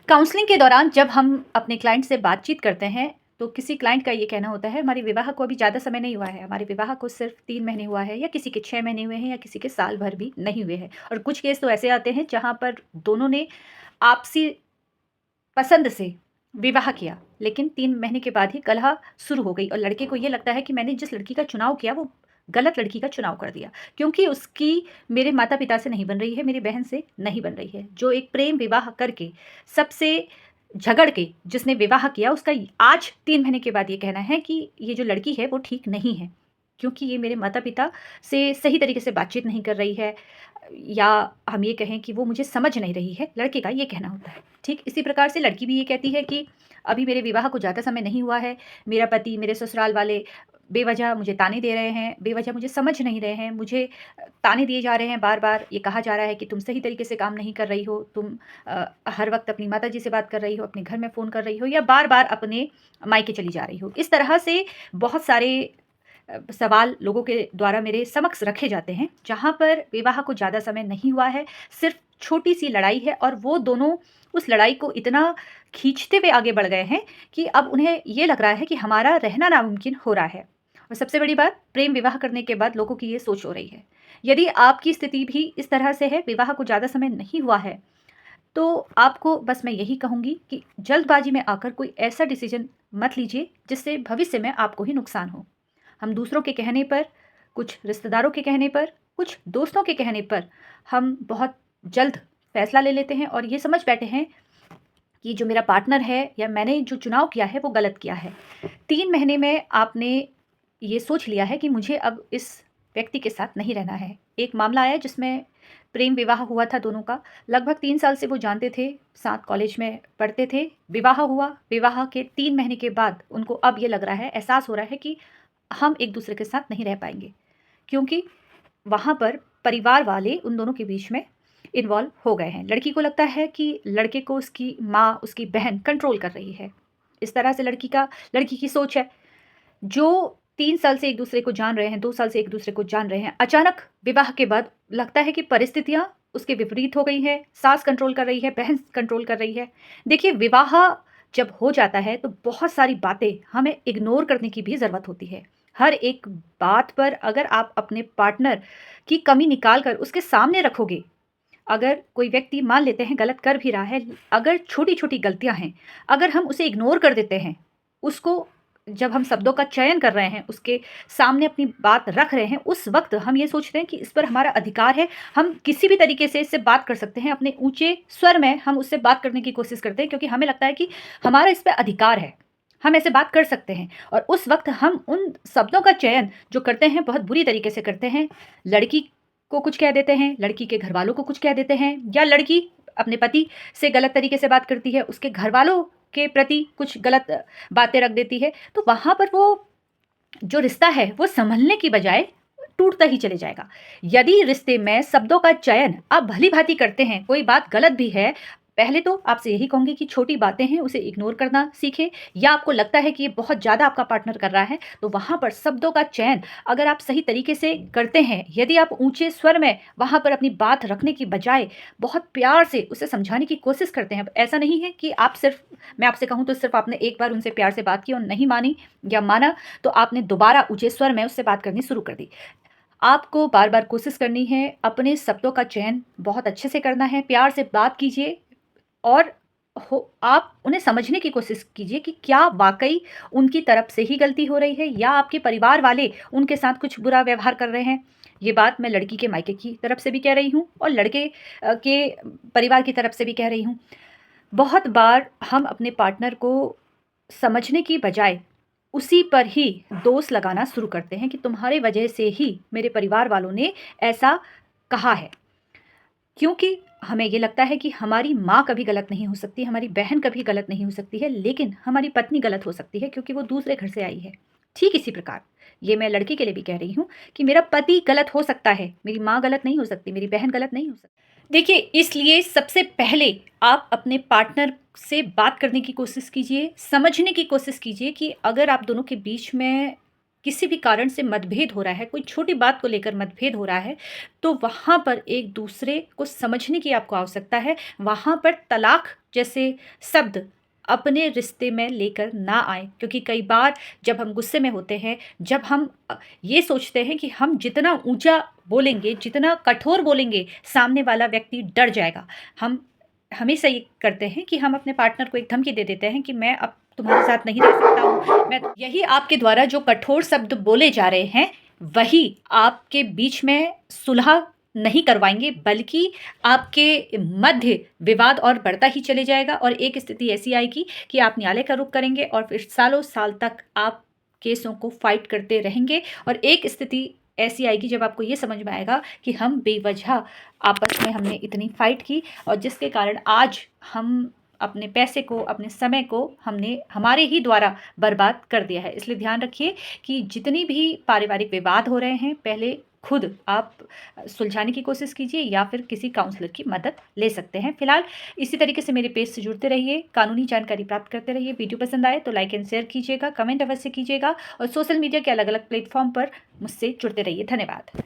Counselling के दौरान जब हम अपने क्लाइंट से बातचीत करते हैं, तो किसी क्लाइंट का ये कहना होता है, हमारे विवाह को अभी ज़्यादा समय नहीं हुआ है, हमारे विवाह को सिर्फ़ 3 महीने हुआ है या किसी के 6 महीने हुए हैं या किसी के साल भर भी नहीं हुए हैं। और कुछ केस तो ऐसे आते हैं जहाँ पर दोनों ने आपसी पसंद से विवाह किया, लेकिन 3 महीने के बाद ही कलह शुरू हो गई और लड़के को ये लगता है कि मैंने जिस लड़की का चुनाव किया वो गलत लड़की का चुनाव कर दिया, क्योंकि उसकी मेरे माता-पिता से नहीं बन रही है, मेरी बहन से नहीं बन रही है। जो एक प्रेम विवाह करके सबसे झगड़ के जिसने विवाह किया, उसका आज 3 महीने के बाद ये कहना है कि ये जो लड़की है वो ठीक नहीं है, क्योंकि ये मेरे माता-पिता से सही तरीके से बातचीत नहीं कर रही है, या हम ये कहें कि वो मुझे समझ नहीं रही है, लड़के का ये कहना होता है। ठीक इसी प्रकार से लड़की भी ये कहती है कि अभी मेरे विवाह को ज़्यादा समय नहीं हुआ है, मेरा पति, मेरे ससुराल वाले बेवजह मुझे ताने दे रहे हैं, बेवजह मुझे समझ नहीं रहे हैं, मुझे ताने दिए जा रहे हैं बार-बार। ये कहा जा रहा है कि तुम सही तरीके से काम नहीं कर रही हो, तुम हर वक़्त अपनी माताजी से बात कर रही हो, अपने घर में फ़ोन कर रही हो या बार-बार अपने मायके चली जा रही हो। इस तरह से बहुत सारे सवाल लोगों के द्वारा मेरे समक्ष रखे जाते हैं, जहाँ पर विवाह को ज़्यादा समय नहीं हुआ है, सिर्फ़ छोटी-सी लड़ाई है और वो दोनों उस लड़ाई को इतना खींचते हुए आगे बढ़ गए हैं कि अब उन्हें ये लग रहा है कि हमारा रहना नामुमकिन हो रहा है। और सबसे बड़ी बात, प्रेम विवाह करने के बाद लोगों की ये सोच हो रही है। यदि आपकी स्थिति भी इस तरह से है, विवाह को ज़्यादा समय नहीं हुआ है, तो आपको बस मैं यही कहूँगी कि जल्दबाज़ी में आकर कोई ऐसा डिसीज़न मत लीजिए, जिससे भविष्य में आपको ही नुकसान हो। हम दूसरों के कहने पर, कुछ रिश्तेदारों के कहने पर, कुछ दोस्तों के कहने पर हम बहुत जल्द फैसला ले लेते हैं और ये समझ बैठे हैं कि जो मेरा पार्टनर है या मैंने जो चुनाव किया है वो गलत किया है। 3 महीने में आपने ये सोच लिया है कि मुझे अब इस व्यक्ति के साथ नहीं रहना है। एक मामला आया जिसमें प्रेम विवाह हुआ था दोनों का। लगभग 3 साल से वो जानते थे, साथ कॉलेज में पढ़ते थे। विवाह हुआ, विवाह के 3 महीने के बाद उनको अब ये लग रहा है, एहसास हो रहा है कि हम एक-दूसरे के साथ नहीं रह पाएँगे। क्योंकि वहाँ पर परिवार वाले उन दोनों के बीच में इन्वॉल्व हो गए हैं। लड़की को लगता है कि लड़के को उसकी माँ, उसकी बहन कंट्रोल कर रही है। इस तरह से लड़की की सोच है। जो 3 साल से एक-दूसरे को जान रहे हैं, 2 साल से एक-दूसरे को जान रहे हैं, अचानक विवाह के बाद लगता है कि परिस्थितियाँ उसके विपरीत हो गई हैं। सास कंट्रोल कर रही है, बहन कंट्रोल कर रही है। देखिए, विवाह जब हो जाता है तो बहुत सारी बातें हमें इग्नोर करने की भी ज़रूरत होती है। हर एक बात पर अगर आप अपने पार्टनर की कमी निकाल कर उसके सामने रखोगे, अगर कोई व्यक्ति मान लेते हैं गलत कर भी रहा है, अगर छोटी-छोटी गलतियाँ हैं, अगर हम उसे इग्नोर कर देते हैं, उसको जब हम शब्दों का चयन कर रहे हैं, उसके सामने अपनी बात रख रहे हैं, उस वक़्त हम ये सोचते हैं कि इस पर हमारा अधिकार है, हम किसी भी तरीके से इससे बात कर सकते हैं, अपने ऊँचे स्वर में हम उससे बात करने की कोशिश करते हैं क्योंकि हमें लगता है कि हमारा इस पे अधिकार है, हम ऐसे बात कर सकते हैं और उस वक़्त हम उन शब्दों का चयन जो करते हैं, बहुत बुरी तरीके से करते हैं। लड़की को कुछ कह देते हैं, लड़की के घरवालों को कुछ कह देते हैं या लड़की अपने पति से गलत तरीके से बात करती है, उसके घरवालों के प्रति कुछ गलत बातें रख देती है, तो वहाँ पर वो जो रिश्ता है वो सँभलने की बजाय टूटता ही चले जाएगा। यदि रिश्ते में शब्दों का चयन आप भली-भाँति करते हैं, कोई बात गलत भी है, पहले तो आपसे यही कहूँगी कि छोटी बातें हैं उसे इग्नोर करना सीखें, या आपको लगता है कि ये बहुत ज़्यादा आपका पार्टनर कर रहा है, तो वहाँ पर शब्दों का चयन अगर आप सही तरीके से करते हैं, यदि आप ऊँचे स्वर में वहाँ पर अपनी बात रखने की बजाय बहुत प्यार से उसे समझाने की कोशिश करते हैं। अब ऐसा नहीं है कि आप सिर्फ़, मैं आपसे कहूँ तो सिर्फ़ आपने एक बार उनसे प्यार से बात की और नहीं मानी या माना, तो आपने दोबारा ऊँचे स्वर में उससे बात करनी शुरू कर दी। आपको बार-बार कोशिश करनी है, अपने शब्दों का चयन बहुत अच्छे से करना है, प्यार से बात कीजिए और हो आप उन्हें समझने की कोशिश कीजिए कि क्या वाक़ई उनकी तरफ से ही गलती हो रही है या आपके परिवार वाले उनके साथ कुछ बुरा व्यवहार कर रहे हैं। ये बात मैं लड़की के मायके की तरफ से भी कह रही हूँ और लड़के के परिवार की तरफ से भी कह रही हूँ। बहुत बार हम अपने पार्टनर को समझने की बजाय उसी पर ही दोष लगाना शुरू करते हैं कि तुम्हारे वजह से ही मेरे परिवार वालों ने ऐसा कहा है। क्योंकि हमें ये लगता है कि हमारी माँ कभी गलत नहीं हो सकती, हमारी बहन कभी गलत नहीं हो सकती है, लेकिन हमारी पत्नी गलत हो सकती है क्योंकि वो दूसरे घर से आई है। ठीक इसी प्रकार ये मैं लड़के के लिए भी कह रही हूँ कि मेरा पति गलत हो सकता है, मेरी माँ गलत नहीं हो सकती, मेरी बहन गलत नहीं हो सकती। देखिए, इसलिए सबसे पहले आप अपने पार्टनर से बात करने की कोशिश कीजिए, समझने की कोशिश कीजिए कि अगर आप दोनों के बीच में किसी भी कारण से मतभेद हो रहा है, कोई छोटी बात को लेकर मतभेद हो रहा है, तो वहाँ पर एक-दूसरे को समझने की आपको आवश्यकता है। वहाँ पर तलाक जैसे शब्द अपने रिश्ते में लेकर ना आएँ, क्योंकि कई बार जब हम गुस्से में होते हैं, जब हम ये सोचते हैं कि हम जितना ऊँचा बोलेंगे, जितना कठोर बोलेंगे, सामने वाला व्यक्ति डर जाएगा। हम हमेशा ये करते हैं कि हम अपने पार्टनर को एक धमकी दे देते हैं कि मैं अब तुम्हारे साथ नहीं रह सकता हूँ। मैं यही आपके द्वारा जो कठोर शब्द बोले जा रहे हैं, वही आपके बीच में सुलह नहीं करवाएँगे, बल्कि आपके मध्य विवाद और बढ़ता ही चले जाएगा और एक स्थिति ऐसी आएगी कि आप न्यायालय का रुख करेंगे और फिर सालों साल तक आप केसों को फाइट करते रहेंगे और एक स्थिति ऐसी आएगी जब आपको ये समझ में आएगा कि हम बेवजह आपस में हमने इतनी फाइट की और जिसके कारण आज हम अपने पैसे को, अपने समय को हमने हमारे ही द्वारा बर्बाद कर दिया है। इसलिए ध्यान रखिए कि जितनी भी पारिवारिक विवाद हो रहे हैं, पहले खुद आप सुलझाने की कोशिश कीजिए या फिर किसी काउंसलर की मदद ले सकते हैं। फिलहाल इसी तरीके से मेरे पेज से जुड़ते रहिए, कानूनी जानकारी प्राप्त करते रहिए। वीडियो पसंद आए तो लाइक एंड शेयर कीजिएगा, कमेंट अवश्य कीजिएगा और सोशल मीडिया के अलग अलग प्लेटफॉर्म पर मुझसे जुड़ते रहिए। धन्यवाद।